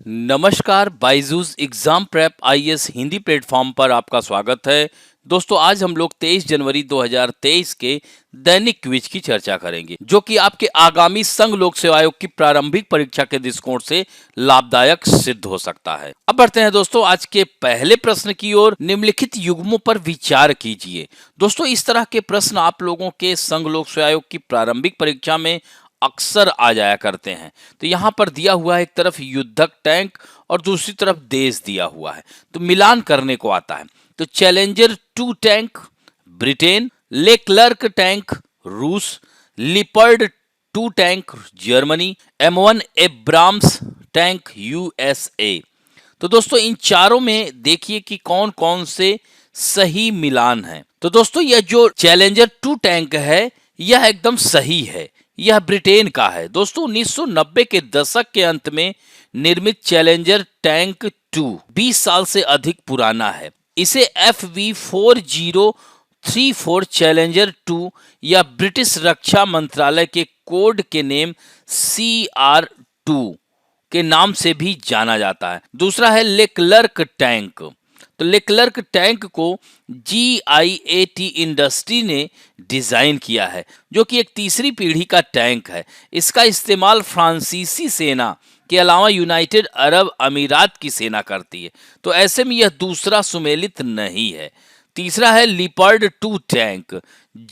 नमस्कार, Byju's exam prep IAS Hindi platform पर आपका स्वागत है। दोस्तों, आज हम लोग 23 जनवरी 2023 के दैनिक क्विज की चर्चा करेंगे, जो कि आपके आगामी संघ लोक सेवा आयोग की प्रारंभिक परीक्षा के दृष्टिकोण से लाभदायक सिद्ध हो सकता है। अब बढ़ते हैं दोस्तों आज के पहले प्रश्न की ओर। निम्नलिखित युग्मों पर विचार कीजिए। दोस्तों, इस तरह के प्रश्न आप लोगों के संघ लोक सेवा आयोग की प्रारंभिक परीक्षा में अक्सर आ जाया करते हैं। तो यहाँ पर दिया हुआ है, एक तरफ युद्धक टैंक और दूसरी तरफ देश दिया हुआ है, तो मिलान करने को आता है। तो challenger 2 tank Britain, Leclerc tank Russia, leopard 2 tank Germany, M1 Abrams tank USA. तो दोस्तों इन चारों में देखिए कि कौन कौन से सही मिलान है। तो दोस्तों यह जो चैलेंजर 2 टैंक है यह एकदम सही है, यह ब्रिटेन का है। दोस्तों 1990 के दशक के अंत में निर्मित चैलेंजर टैंक 2 20 साल से अधिक पुराना है। इसे FV4034 चैलेंजर 2 या ब्रिटिश रक्षा मंत्रालय के कोड के नेम CR2 के नाम से भी जाना जाता है। दूसरा है लेक्लर्क टैंक। तो लेक्लर्क टैंक को GIAT इंडस्ट्री ने डिजाइन किया है, जो कि एक तीसरी पीढ़ी का टैंक है। इसका इस्तेमाल फ्रांसीसी सेना के अलावा यूनाइटेड अरब अमीरात की सेना करती है, तो ऐसे में यह दूसरा सुमेलित नहीं है। तीसरा है लिपर्ड 2 टैंक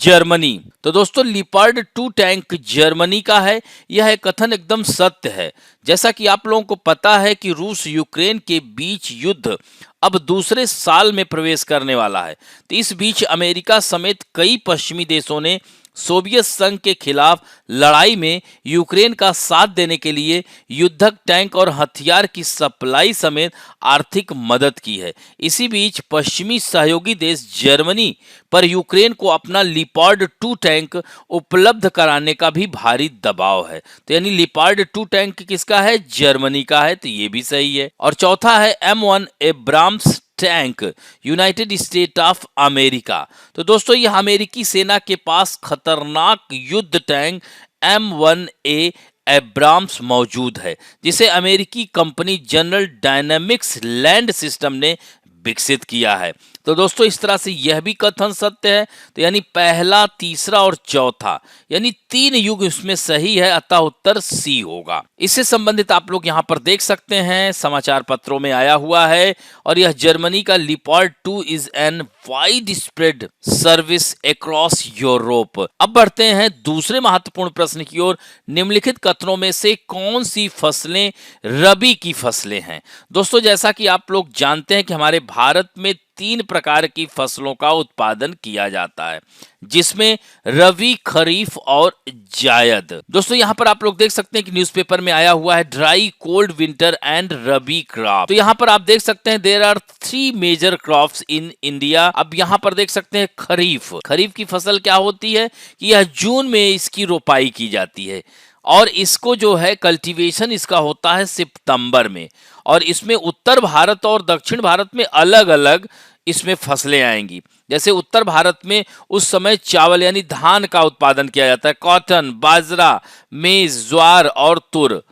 जर्मनी। तो दोस्तों लिपर्ड 2 टैंक जर्मनी का है। यह कथन एकदम सत्य है। जैसा कि आप लोगों को पता है कि रूस यूक्रेन के बीच युद्ध अब दूसरे साल में प्रवेश करने वाला है। तो इस बीच अमेरिका समेत कई पश्चिमी देशों ने सोवियत संघ के खिलाफ लड़ाई में यूक्रेन का साथ देने के लिए युद्धक टैंक और हथियार की सप्लाई समेत आर्थिक मदद की है। इसी बीच पश्चिमी सहयोगी देश जर्मनी पर यूक्रेन को अपना लिपर्ड 2 टैंक उपलब्ध कराने का भी भारी दबाव है। तो यानी लिपर्ड 2 टैंक किसका है? जर्मनी का है, तो ये भी सही है। और चौथा है M1 Abrams tank United state of America. तो दोस्तों यह अमेरिकी सेना के पास खतरनाक युद्ध टैंक M1A एब्राम्स मौजूद है, जिसे अमेरिकी company general dynamics land system ने विकसित किया है। तो दोस्तों इस तरह से यह भी कथन सत्य है। तो यानी पहला, तीसरा और चौथा यानी 3 युग इसमें सही है, अतः उत्तर सी होगा। इससे संबंधित आप लोग यहाँ पर देख सकते हैं, समाचार पत्रों में आया हुआ है। और यह जर्मनी का leopard 2 is an wide spread service across Europe. अब बढ़ते हैं दूसरे महत्वपूर्ण प्रश्न की ओर। निम्नलिखित कथनों में से कौन सी फसलें रबी की फसलें हैं? दोस्तों जैसा कि आप लोग जानते हैं कि हमारे भारत में 3 प्रकार की फसलों का उत्पादन किया जाता है, जिसमें रबी, खरीफ और जायद। दोस्तों यहाँ पर आप लोग देख सकते हैं कि न्यूज़पेपर में आया हुआ है dry, cold, winter and rabi crop. तो यहाँ पर आप देख सकते हैं there are 3 major crops in India. अब यहाँ पर देख सकते हैं खरीफ। खरीफ की फसल क्या होती है कि यह जून में इसकी रोपाई की जाती है, और इसको जो है कल्टीवेशन इसका होता है सितंबर में। और इसमें उत्तर भारत और दक्षिण भारत में अलग अलग इसमें फसलें आएंगी। जैसे उत्तर भारत में उस समय चावल यानी धान का उत्पादन किया जाता है, कॉटन, बाजरा, मेज, ज्वार और तुर।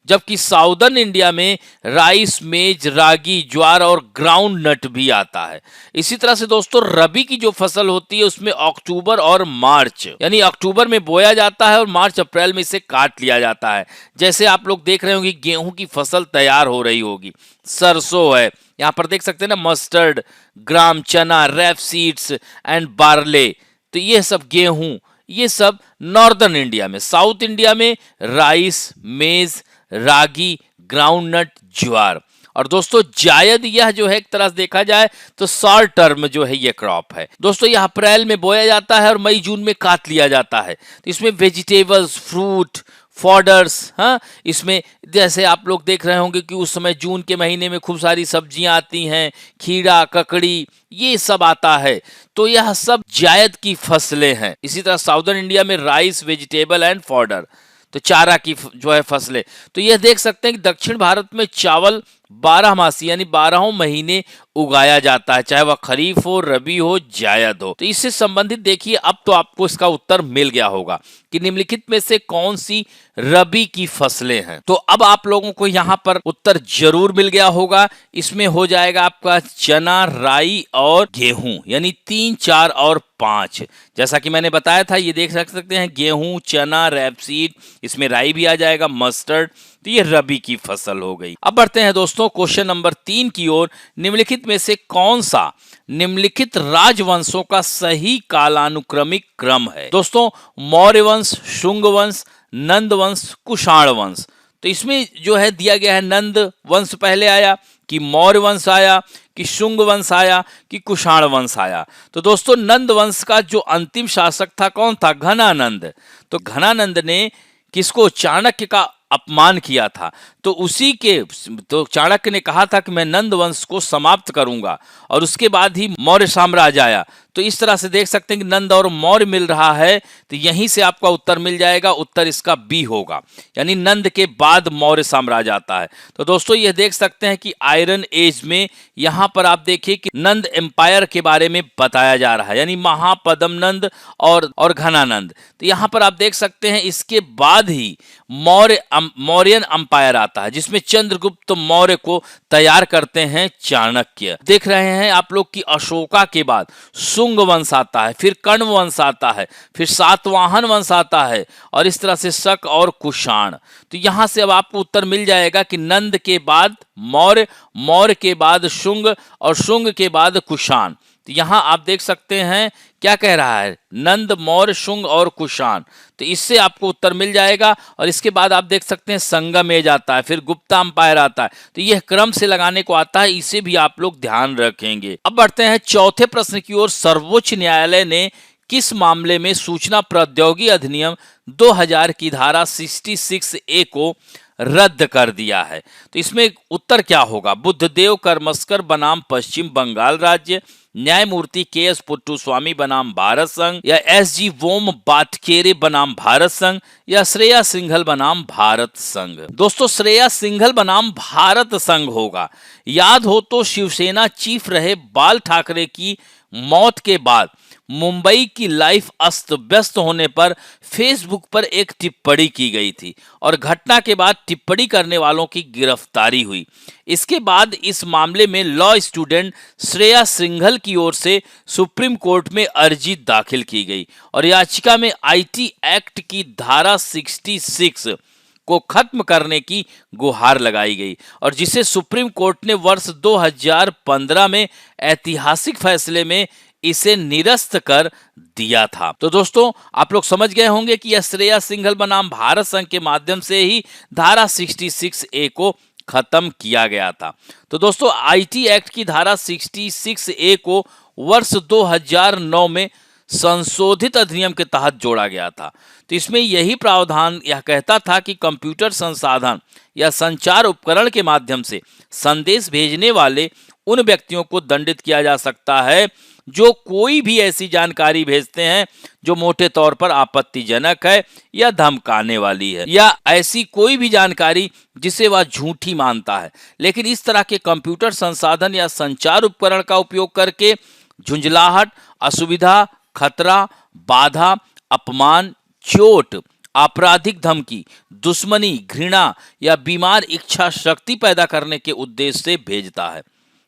जबकि साउदर्न इंडिया में राइस, मेज, रागी, ज्वार और ग्राउंड नट भी आता है। इसी तरह से दोस्तों रबी की जो फसल होती है उसमें अक्टूबर और मार्च यानी अक्टूबर में बोया जाता है और मार्च अप्रैल में इसे काट लिया जाता है। जैसे आप लोग देख रहे होंगे गेहूं की फसल तैयार हो रही होगी, सरसों है, यहाँ पर देख सकते हैं ना, मस्टर्ड, ग्राम चना, रैप सीड्स एंड बार्ले। तो ये सब गेहूं, ये सब नॉर्दर्न इंडिया में। साउथ इंडिया में राइस, मेज, रागी, ग्राउंडनट, ज्वार। और दोस्तों जायद यह जो है एक तरह से देखा जाए तो शॉर्ट टर्म जो है ये क्रॉप है। दोस्तों यह अप्रैल में बोया जाता है और मई जून में काट लिया जाता है। तो इसमें वेजिटेबल्स, फ्रूट, फॉडर्स, हाँ, इसमें जैसे आप लोग देख रहे होंगे कि उस समय जून के महीने में खूब सारी सब्जियां आती हैं, खीरा, ककड़ी, ये सब आता है। तो यह सब जायद की फसलें हैं। इसी तरह साउदर्न इंडिया में राइस, वेजिटेबल एंड फॉडर, तो चारा की जो है फसलें। तो यह देख सकते हैं कि दक्षिण भारत में चावल बारहमासी यानी 12 महीने उगाया जाता है, चाहे वह खरीफ हो, रबी हो, जायद हो। तो इससे संबंधित देखिए, अब तो आपको इसका उत्तर मिल गया होगा कि निम्नलिखित में से कौन सी रबी की फसलें हैं। तो अब आप लोगों को यहाँ पर उत्तर जरूर मिल गया होगा। इसमें हो जाएगा आपका चना, राई और गेहूं, यानी 3, 4 और 5। जैसा कि मैंने बताया था, ये देख सकते हैं गेहूं, चना, रैपसीड, इसमें राई भी आ जाएगा, मस्टर्ड। तो ये रबी की फसल हो गई। अब बढ़ते हैं दोस्तों क्वेश्चन नंबर 3 की ओर। निम्नलिखित में से कौन सा निम्नलिखित राजवंशों का सही कालानुक्रमिक क्रम है? दोस्तों, मौर्य वंश, शुंग वंश, नंद वंश, कुषाण वंश। तो इसमें जो है दिया गया है नंद वंश पहले आया कि मौर्य वंश आया कि शुंग वंश आया कि कुषाण वंश आया। तो दोस्तों, नंद वंश का जो अंतिम शासक था कौन था? घनानंद। तो घनानंद ने किसको? चाणक्य का अपमान किया था। तो उसी के तो चाणक्य ने कहा था कि मैं नंद वंश को समाप्त करूंगा, और उसके बाद ही मौर्य साम्राज्य आया। तो इस तरह से देख सकते हैं कि नंद और मौर्य मिल रहा है, तो यहीं से आपका उत्तर मिल जाएगा। उत्तर इसका बी होगा, यानी नंद के बाद मौर्य साम्राज्य आता है। तो दोस्तों, यह देख सकते हैं कि आयरन एज में यहां पर आप देखिए कि नंद एम्पायर के बारे में बताया जा रहा है, यानी महापद्मनंद और घनानंद। तो यहां पर आप देख सकते हैं इसके बाद ही मौर्यन अंपायर आता है, जिसमें चंद्रगुप्त मौर्य को तैयार करते हैं चाणक्य। देख रहे हैं आप लोग कि अशोका के बाद शुंग वंश आता है, फिर कण्व वंश आता है, फिर सातवाहन वंश आता है, और इस तरह से शक और कुषाण। तो यहां से अब आपको उत्तर मिल जाएगा कि नंद के बाद मौर्य, मौर्य के बाद शुंग, और शुंग के बाद कुषाण। तो यहां आप देख सकते हैं क्या कह रहा है? नंद, मौर्य, शुंग और कुषाण। तो इससे आपको उत्तर मिल जाएगा। और इसके बाद आप देख सकते हैं संगम एज आता है, फिर गुप्ता अंपायर आता है। तो यह क्रम से लगाने को आता है, इसे भी आप लोग ध्यान रखेंगे। अब बढ़ते हैं चौथे प्रश्न की ओर। सर्वोच्च न्यायालय ने किस मामले में सूचना प्रौद्योगिकी अधिनियम 2000 की धारा 66A को रद्द कर दिया है? तो इसमें उत्तर क्या होगा? बुद्धदेव करमस्कर बनाम पश्चिम बंगाल राज्य, न्यायमूर्ति के.एस. पुट्टुस्वामी बनाम भारत संघ, या एस.जी. वोम बाटकेरे बनाम भारत संघ, या श्रेया सिंघल बनाम भारत संघ? दोस्तों, श्रेया सिंघल बनाम भारत संघ होगा। याद हो तो शिवसेना चीफ रहे बाल ठाकरे की मौत के बाद मुंबई की लाइफ अस्त व्यस्त होने पर फेसबुक पर एक टिप्पणी की गई थी, और घटना के बाद टिप्पणी करने वालों की गिरफ्तारी हुई। इसके बाद इस मामले में लॉ स्टूडेंट श्रेया सिंघल की ओर से सुप्रीम कोर्ट में अर्जी दाखिल की गई, और याचिका में आईटी एक्ट की धारा 66 को खत्म करने की गुहार लगाई गई, और जिसे सुप्रीम कोर्ट ने वर्ष 2015 में ऐतिहासिक फैसले में इसे निरस्त कर दिया था। तो दोस्तों, आप लोग समझ गए होंगे कि यह श्रेया सिंघल बनाम भारत संघ के माध्यम से ही धारा 66A को खत्म किया गया था। तो दोस्तों, आईटी एक्ट की धारा 66A को वर्ष 2009 में संशोधित अधिनियम के तहत जोड़ा गया था। तो इसमें यही प्रावधान यह कहता था कि कंप्यूटर संसाधन या संचार उपकरण के माध्यम से संदेश भेजने वाले उन व्यक्तियों को दंडित किया जा सकता है जो कोई भी ऐसी जानकारी भेजते हैं जो मोटे तौर पर आपत्तिजनक है या धमकाने वाली है, या ऐसी कोई भी जानकारी जिसे वह झूठी मानता है, लेकिन इस तरह के कंप्यूटर संसाधन या संचार उपकरण का उपयोग करके झुंझलाहट, असुविधा, खतरा, बाधा, अपमान, चोट, आपराधिक धमकी, दुश्मनी, घृणा या बीमार इच्छा शक्ति पैदा करने के उद्देश्य से भेजता है,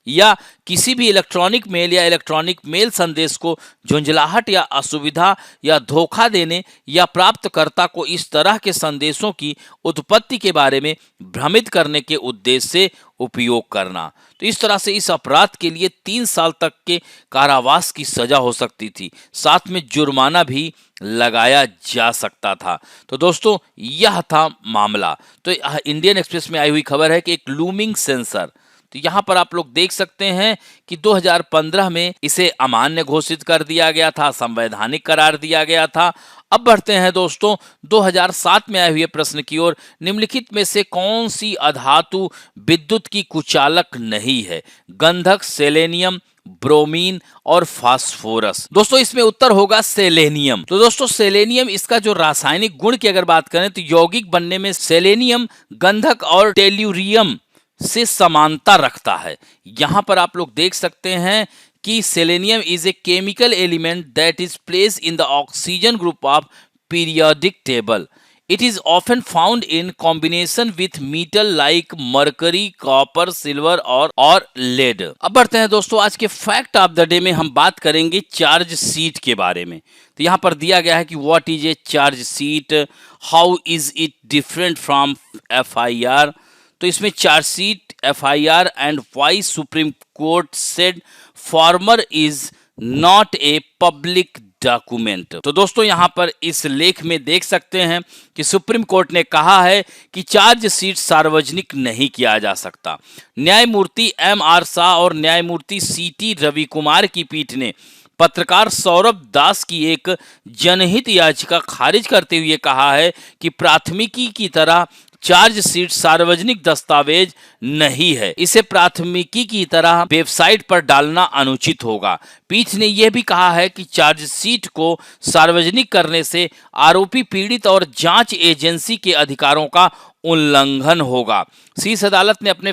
या किसी भी इलेक्ट्रॉनिक मेल या इलेक्ट्रॉनिक मेल संदेश को झुंझलाहट या असुविधा या धोखा देने या प्राप्तकर्ता को इस तरह के संदेशों की उत्पत्ति के बारे में भ्रमित करने के उद्देश्य से उपयोग करना। तो इस तरह से इस अपराध के लिए 3 साल तक के कारावास की सजा हो सकती थी, साथ में जुर्माना भी लगाया जा सकता था। तो दोस्तों, यह था मामला। तो इंडियन एक्सप्रेस में आई हुई खबर है कि एक लूमिंग सेंसर, तो यहाँ पर आप लोग देख सकते हैं कि 2015 में इसे अमान्य घोषित कर दिया गया था, संवैधानिक करार दिया गया था। अब बढ़ते हैं दोस्तों 2007 में आए हुए प्रश्न की ओर। निम्नलिखित में से कौन सी अधातु विद्युत की कुचालक नहीं है? गंधक, सेलेनियम, ब्रोमीन और फास्फोरस। दोस्तों, इसमें उत्तर होगा सेलेनियम। तो दोस्तों, सेलेनियम, इसका जो रासायनिक गुण की अगर बात करें तो यौगिक बनने में सेलेनियम, गंधक और टेल्यूरियम से समानता रखता है। यहाँ पर आप लोग देख सकते हैं कि selenium is a chemical element that is place in the oxygen group of periodic table. It is often found in combination with metal like mercury, copper, silver और lead। अब बढ़ते हैं दोस्तों, आज के फैक्ट ऑफ द डे में हम बात करेंगे चार्ज शीट के बारे में। तो यहाँ पर दिया गया है कि what is a charge sheet, how is it different from FIR। तो इसमें charge sheet, FIR and why supreme court said former is not a public document. तो दोस्तों यहाँ पर इस लेख में देख सकते हैं कि सुप्रीम कोर्ट ने कहा है कि चार्ज शीट सार्वजनिक नहीं किया जा सकता। न्यायमूर्ति MR शाह और न्यायमूर्ति CT रवि कुमार की पीठ ने पत्रकार सौरभ दास की एक जनहित याचिका खारिज करते हुए कहा है कि प्राथमिकी की तरह चार्ज शीट सार्वजनिक दस्तावेज नहीं है, इसे प्राथमिकी की तरह वेबसाइट पर डालना अनुचित होगा। पीठ ने यह भी कहा है कि चार्ज शीट को सार्वजनिक करने से आरोपी, पीड़ित और जांच एजेंसी के अधिकारों का उल्लंघन होगा। शीर्ष अदालत ने अपने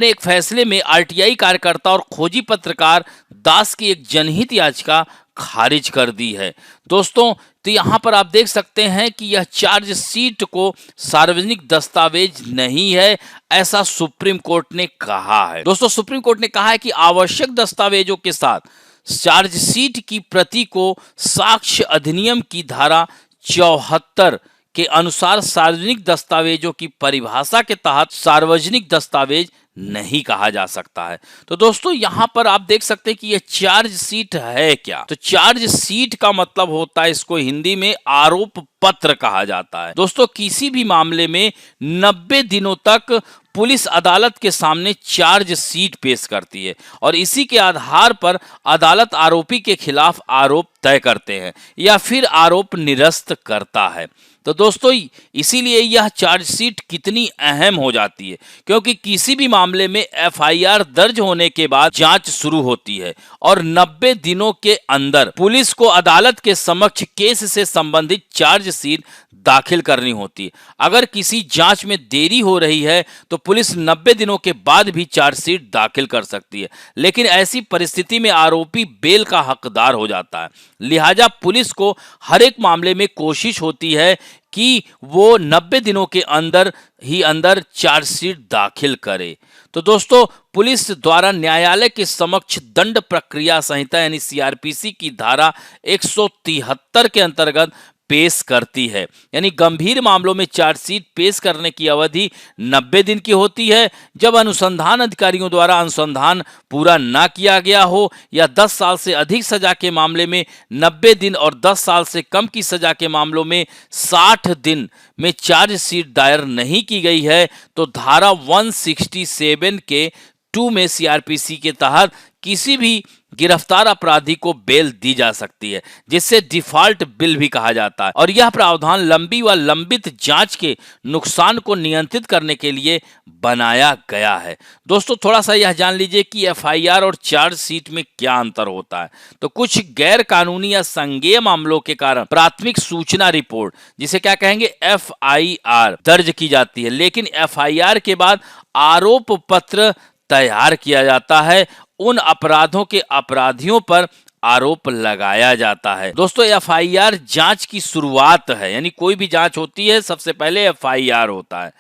एक फैसले में RTI कार्यकर्ता और खोजी पत्रकार दास की एक जनहित याचिका खारिज कर दी है। दोस्तों तो यहाँ पर आप देख सकते हैं कि यह चार्ज शीट को सार्वजनिक दस्तावेज नहीं है, ऐसा सुप्रीम कोर्ट ने कहा है। दोस्तों सुप्रीम कोर्ट ने कहा है कि आवश्यक दस्तावेजों के साथ चार्ज शीट की प्रति को साक्ष्य अधिनियम की धारा 74 के अनुसार सार्वजनिक दस्तावेजों की परिभाषा के तहत सार्वजनिक दस्तावेज नहीं कहा जा सकता है। तो दोस्तों यहाँ पर आप देख सकते हैं कि यह चार्ज शीट है क्या। तो चार्ज शीट का मतलब होता है, इसको हिंदी में आरोप पत्र कहा जाता है। दोस्तों किसी भी मामले में 90 दिनों तक पुलिस अदालत के सामने चार्ज शीट पेश करती है और इसी के आधार पर अदालत आरोपी के खिलाफ आरोप तय करते हैं या फिर आरोप निरस्त करता है। तो दोस्तों इसीलिए यह चार्जशीट कितनी अहम हो जाती है, क्योंकि किसी भी मामले में FIR दर्ज होने के बाद जांच शुरू होती है और 90 दिनों के अंदर पुलिस को अदालत के समक्ष केस से संबंधित चार्जशीट दाखिल करनी होती है। अगर किसी जांच में देरी हो रही है तो पुलिस 90 दिनों के बाद भी चार्जशीट दाखिल कर सकती है, लेकिन ऐसी परिस्थिति में आरोपी बेल का हकदार हो जाता है। लिहाजा पुलिस को हर एक मामले में कोशिश होती है कि वो 90 दिनों के अंदर चार्जशीट दाखिल करे। तो दोस्तों पुलिस द्वारा न्यायालय के समक्ष दंड प्रक्रिया संहिता यानी CRPC की धारा 173 के अंतर्गत पेश करती है, यानी गंभीर मामलों में चार्जशीट पेश करने की अवधि 90 दिन की होती है। जब अनुसंधान अधिकारियों द्वारा अनुसंधान पूरा ना किया गया हो या 10 साल से अधिक सजा के मामले में 90 दिन और 10 साल से कम की सजा के मामलों में 60 दिन में चार्जशीट दायर नहीं की गई है तो धारा 167 के 2 में CRPC के तहत किसी भी गिरफ्तार अपराधी को बेल दी जा सकती है, जिससे डिफॉल्ट बिल भी कहा जाता है। और यह प्रावधान लंबी व लंबित जांच के नुकसान को नियंत्रित करने के लिए बनाया गया है। दोस्तों थोड़ा सा यह जान लीजिए कि FIR और चार्जशीट में क्या अंतर होता है। तो कुछ गैर कानूनी या संज्ञेय मामलों के कारण प्राथमिक सूचना रिपोर्ट, जिसे क्या कहेंगे FIR, दर्ज की जाती है, लेकिन FIR के बाद आरोप पत्र तैयार किया जाता है, उन अपराधों के अपराधियों पर आरोप लगाया जाता है। दोस्तों FIR जांच की शुरुआत है, यानी कोई भी जांच होती है सबसे पहले FIR होता है,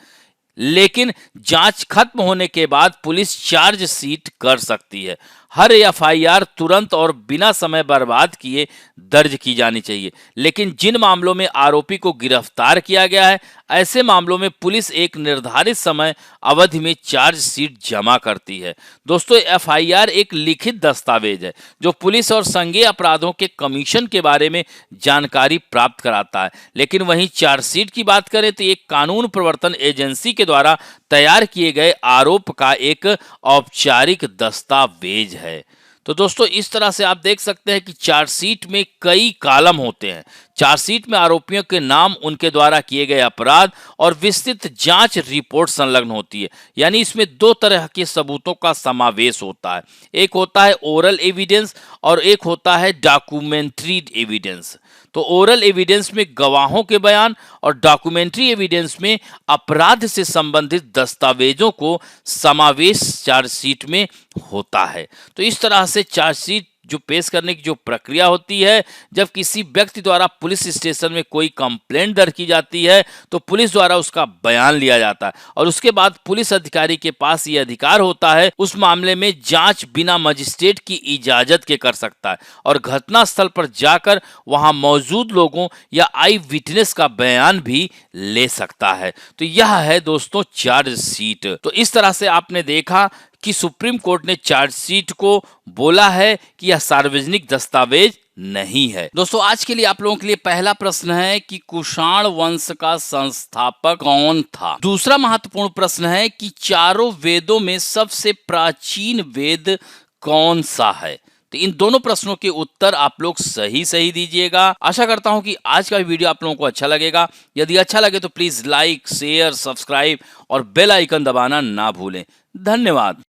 लेकिन जांच खत्म होने के बाद पुलिस चार्जशीट कर सकती है। हर FIR तुरंत और बिना समय बर्बाद किए दर्ज की जानी चाहिए, लेकिन जिन मामलों में आरोपी को गिरफ्तार किया गया है ऐसे मामलों में पुलिस एक निर्धारित समय अवधि में चार्जशीट जमा करती है। दोस्तों FIR एक लिखित दस्तावेज है जो पुलिस और संज्ञेय अपराधों के कमीशन के बारे में जानकारी प्राप्त कराता है, लेकिन वहीं चार्जशीट की बात करें तो एक कानून प्रवर्तन एजेंसी के द्वारा तैयार किए गए आरोप का एक औपचारिक दस्तावेज है। तो दोस्तों इस तरह से आप देख सकते हैं कि चार्जशीट में कई कॉलम होते हैं। चार्जशीट में आरोपियों के नाम, उनके द्वारा किए गए अपराध और विस्तृत जांच रिपोर्ट संलग्न होती है, यानी इसमें 2 तरह के सबूतों का समावेश होता है। एक होता है ओरल एविडेंस और एक होता है डॉक्यूमेंट्री एविडेंस। तो ओरल एविडेंस में गवाहों के बयान और डॉक्यूमेंट्री एविडेंस में अपराध से संबंधित दस्तावेजों को समावेश चार्जशीट में होता है। तो इस तरह से चार्जशीट जो पेश करने की जो प्रक्रिया होती है, जब किसी व्यक्ति द्वारा पुलिस स्टेशन में कोई कंप्लेंट दर्ज की जाती है तो पुलिस द्वारा उसका बयान लिया जाता है और उसके बाद पुलिस अधिकारी के पास ये अधिकार होता है उस मामले में जांच बिना मजिस्ट्रेट की इजाजत के कर सकता है और घटना स्थल पर जाकर वहां मौजूद लोगों या आई विटनेस का बयान भी ले सकता है। तो यह है दोस्तों चार्जशीट। तो इस तरह से आपने देखा कि सुप्रीम कोर्ट ने चार्जशीट को बोला है कि यह सार्वजनिक दस्तावेज नहीं है। दोस्तों आज के लिए आप लोगों के लिए पहला प्रश्न है कि कुषाण वंश का संस्थापक कौन था। दूसरा महत्वपूर्ण प्रश्न है कि चारों वेदों में सबसे प्राचीन वेद कौन सा है। तो इन दोनों प्रश्नों के उत्तर आप लोग सही सही दीजिएगा। आशा करता हूं कि आज का वीडियो आप लोगों को अच्छा लगेगा। यदि अच्छा लगे तो प्लीज लाइक, शेयर, सब्सक्राइब और बेल आइकन दबाना ना भूलें। धन्यवाद।